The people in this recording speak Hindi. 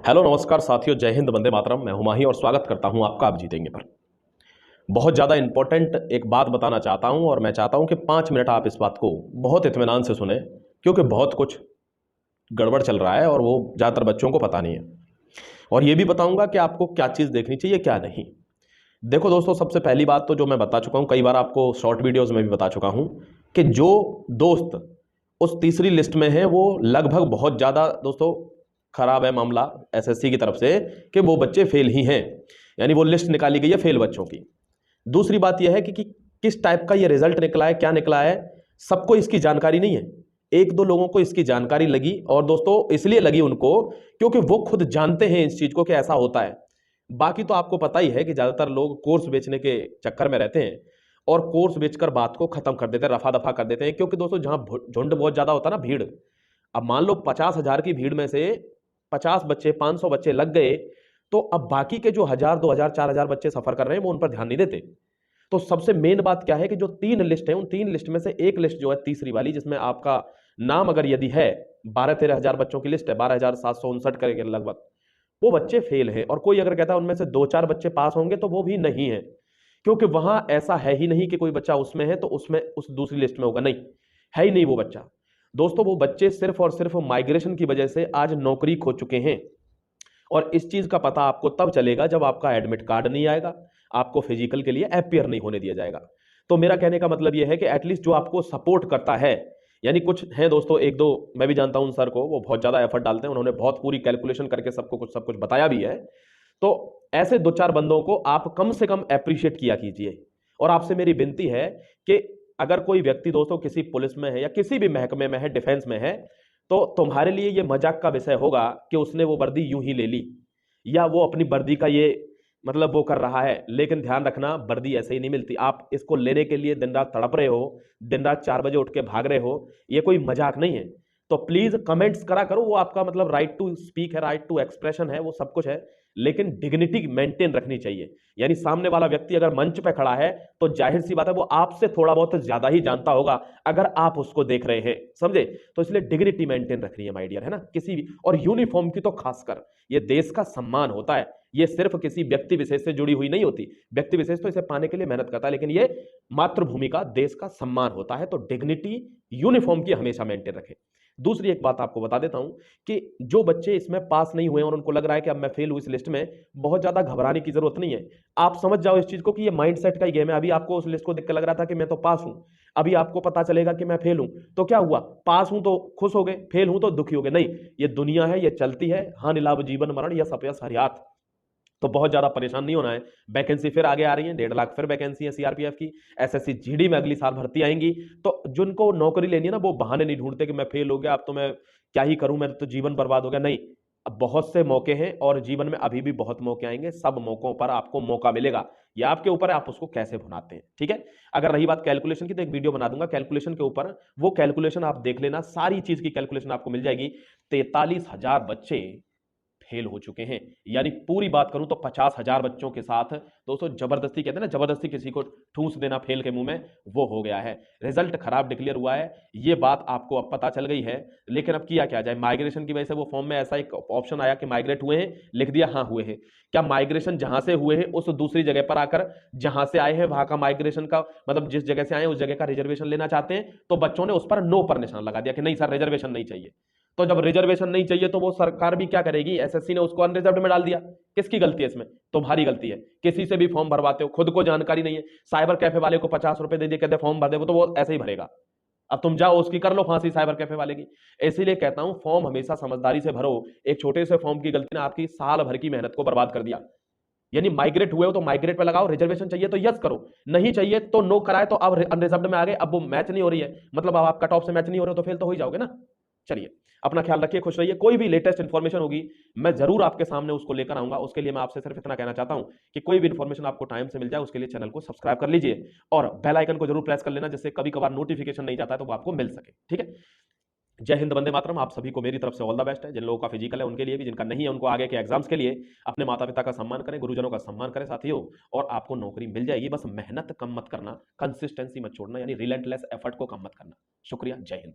हेलो नमस्कार साथियों, जय हिंद, वंदे मातरम। मैं हुमाही और स्वागत करता हूं आपका आप जीतेंगे पर। बहुत ज़्यादा इंपॉर्टेंट एक बात बताना चाहता हूं और मैं चाहता हूं कि 5 मिनट आप इस बात को बहुत इत्मीनान से सुने, क्योंकि बहुत कुछ गड़बड़ चल रहा है और वो ज़्यादातर बच्चों को पता नहीं है। और ये भी बताऊंगा कि आपको क्या चीज़ देखनी चाहिए क्या नहीं। देखो दोस्तों, सबसे पहली बात तो जो मैं बता चुका हूं, कई बार आपको शॉर्ट वीडियोज़ में भी बता चुका हूं कि जो दोस्त उस तीसरी लिस्ट में है वो लगभग बहुत ज़्यादा दोस्तों खराब है मामला एसएससी की तरफ से, कि वो बच्चे फेल ही हैं, यानी वो लिस्ट निकाली गई है फेल बच्चों की। दूसरी बात यह है कि किस टाइप का ये रिजल्ट निकला है, क्या निकला है, सबको इसकी जानकारी नहीं है। एक दो लोगों को इसकी जानकारी लगी, और दोस्तों इसलिए लगी उनको क्योंकि वो खुद जानते हैं इस चीज को कि ऐसा होता है। बाकी तो आपको पता ही है कि ज्यादातर लोग कोर्स बेचने के चक्कर में रहते हैं और कोर्स बेचकर बात को खत्म कर देते हैं, रफा दफा कर देते हैं। क्योंकि दोस्तों जहां झुंड बहुत ज्यादा होता है ना, भीड़, अब मान लो 50,000 की भीड़ में से 50 बच्चे, 500 बच्चे लग गए, तो अब बाकी के जो 1,000, 2,000, 4,000 बच्चे सफर कर रहे हैं वो उन पर ध्यान नहीं देते। तो सबसे मेन बात क्या है कि जो 3 लिस्ट है, उन 3 लिस्ट में से एक लिस्ट जो है तीसरी वाली, जिसमें आपका नाम अगर यदि है, 12-13 हजार बच्चों की लिस्ट है, 12,759 करके लगभग, वो बच्चे फेल हैं। और कोई अगर कहता है उनमें से 2-4 बच्चे पास होंगे, तो वो भी नहीं है, क्योंकि वहां ऐसा है ही नहीं कि कोई बच्चा उसमें है तो उसमें उस दूसरी लिस्ट में होगा, नहीं है ही नहीं वो बच्चा। दोस्तों वो बच्चे सिर्फ और सिर्फ माइग्रेशन की वजह से आज नौकरी खो चुके हैं। और इस चीज का पता आपको तब चलेगा जब आपका एडमिट कार्ड नहीं आएगा, आपको फिजिकल के लिए अपियर नहीं होने दिया जाएगा। तो मेरा कहने का मतलब यह है कि एटलीस्ट जो आपको सपोर्ट करता है, यानी कुछ है दोस्तों, एक दो मैं भी जानता हूं उन सर को, वो बहुत ज्यादा एफर्ट डालते हैं, उन्होंने बहुत पूरी कैलकुलेशन करके सबको कुछ सब कुछ बताया भी है। तो ऐसे 2-4 बंदों को आप कम से कम अप्रिशिएट किया कीजिए। और आपसे मेरी विनती है कि अगर कोई व्यक्ति दोस्तों किसी पुलिस में है या किसी भी महकमे में है, डिफेंस में है, तो तुम्हारे लिए ये मजाक का विषय होगा कि उसने वो वर्दी यूं ही ले ली, या वो अपनी वर्दी का ये मतलब वो कर रहा है। लेकिन ध्यान रखना, वर्दी ऐसे ही नहीं मिलती। आप इसको लेने के लिए दिन रात तड़प रहे हो, दिन रात 4 बजे उठ के भाग रहे हो, ये कोई मजाक नहीं है। तो प्लीज कमेंट्स करा करो, वो आपका मतलब राइट टू स्पीक है, राइट टू एक्सप्रेशन है, वो सब कुछ है, लेकिन डिग्निटी मेंटेन रखनी चाहिए। यानी सामने वाला व्यक्ति अगर मंच पे खड़ा है तो जाहिर सी बात है वो आपसे थोड़ा बहुत ज्यादा ही जानता होगा अगर आप उसको देख रहे हैं, समझे? तो इसलिए डिग्निटी मेंटेन रखनी है माय डियर, है ना, किसी भी, और यूनिफॉर्म की तो खासकर। ये देश का सम्मान होता है, ये सिर्फ किसी व्यक्ति विशेष से जुड़ी हुई नहीं होती। व्यक्ति विशेष तो इसे पाने के लिए मेहनत करता है, लेकिन ये मातृभूमि का, देश का सम्मान होता है। तो डिग्निटी यूनिफॉर्म की हमेशा मेंटेन रखें। दूसरी एक बात आपको बता देता हूं कि जो बच्चे इसमें पास नहीं हुए और उनको लग रहा है कि अब मैं फेल हूं इस लिस्ट में, बहुत ज्यादा घबराने की जरूरत नहीं है। आप समझ जाओ इस चीज को कि ये माइंडसेट का ही गेम है। अभी आपको उस लिस्ट को देख के लग रहा था कि मैं तो पास हूं, अभी आपको पता चलेगा कि मैं फेल हूं, तो क्या हुआ? पास हूं तो खुश हो गए, फेल हूं तो दुखी हो गए? नहीं, ये दुनिया है, ये चलती है, हानि लाभ जीवन मरण, यह सपयस हरियात। तो बहुत ज्यादा परेशान नहीं होना है। वैकेंसी फिर आगे आ रही है, 1.5 लाख फिर वैकेंसी है सीआरपीएफ की। एसएससी जीडी में अगली साल भर्ती आएंगी। तो जिनको नौकरी लेनी है ना, वो बहाने नहीं ढूंढते कि मैं फेल हो गया, अब तो मैं क्या ही करूं, मैं तो जीवन बर्बाद हो गया। नहीं, अब बहुत से मौके हैं और जीवन में अभी भी बहुत मौके आएंगे, सब मौकों पर आपको मौका मिलेगा। ये आपके ऊपर है, आप उसको कैसे भुनाते हैं, ठीक है? अगर रही बात कैलकुलेशन की, तो एक वीडियो बना दूंगा कैलकुलेशन के ऊपर, वो कैलकुलेशन आप देख लेना, सारी चीज की कैलकुलेशन आपको मिल जाएगी। 43,000 बच्चे फेल हो चुके हैं, यानी पूरी बात करूं तो 50,000 बच्चों के साथ दोस्तों जबरदस्ती, कहते हैं ना, जबरदस्ती किसी को ठूस देना फेल के मुंह में, वो हो गया है। रिजल्ट खराब डिक्लेयर हुआ है, ये बात आपको अब पता चल गई है। लेकिन अब किया क्या जाए? माइग्रेशन की वजह से वो फॉर्म में ऐसा एक ऑप्शन आया कि माइग्रेट हुए हैं, लिख दिया हाँ हुए हैं। क्या माइग्रेशन जहां से हुए हैं उस दूसरी जगह पर आकर जहां से आए हैं वहां का माइग्रेशन का मतलब जिस जगह से आए उस जगह का रिजर्वेशन लेना चाहते हैं, तो बच्चों ने उस पर नो पर निशान लगा दिया कि नहीं सर रिजर्वेशन नहीं चाहिए। तो जब रिजर्वेशन नहीं चाहिए तो वो सरकार भी क्या करेगी? एसएससी ने उसको अनरिजर्व्ड में डाल दिया। किसकी गलती है इसमें? तुम्हारी गलती है। किसी से भी फॉर्म भरवाते हो, खुद को जानकारी नहीं है। साइबर कैफे वाले को 50 रुपए दे दिए, कहते फॉर्म भर दे, वो तो वो ऐसे ही भरेगा। अब तुम जाओ उसकी कर लो फांसी साइबर कैफे वाले की। इसीलिए कहता हूं फॉर्म हमेशा समझदारी से भरो। एक छोटे से फॉर्म की गलती ने आपकी साल भर की मेहनत को बर्बाद कर दिया। यानी माइग्रेट हुए हो तो माइग्रेट पे लगाओ, रिजर्वेशन चाहिए तो यस करो, नहीं चाहिए तो नो कराए, तो अब अनरिजर्व्ड में आ गए, अब वो मैच नहीं हो रही है, मतलब अब आप कट ऑफ से मैच नहीं हो रहे हो तो फेल तो हो ही जाओगे ना। चलिए, अपना ख्याल रखिए, खुश रहिए। कोई भी लेटेस्ट इन्फॉर्मेशन होगी मैं जरूर आपके सामने उसको लेकर आऊंगा। उसके लिए मैं आपसे सिर्फ इतना कहना चाहता हूं कि कोई भी इन्फॉर्मेशन आपको टाइम से मिल जाए, उसके लिए चैनल को सब्सक्राइब कर लीजिए और बेल आइकन को जरूर प्रेस कर लेना, जिससे कभी कभार नोटिफिकेशन नहीं जाता है तो वो आपको मिल सके, ठीक है? जय हिंद, वंदे मातरम। आप सभी को मेरी तरफ से ऑल द बेस्ट है। जिन लोगों का फिजिकल है उनके लिए भी, जिनका नहीं है उनको आगे के एग्जाम्स के लिए अपने माता पिता का सम्मान करें, गुरुजनों का सम्मान करें साथियों, और आपको नौकरी मिल जाएगी। बस मेहनत कम मत करना, कंसिस्टेंसी मत छोड़ना, यानी रिलेंटलेस एफर्ट को कम मत करना। शुक्रिया, जय हिंद।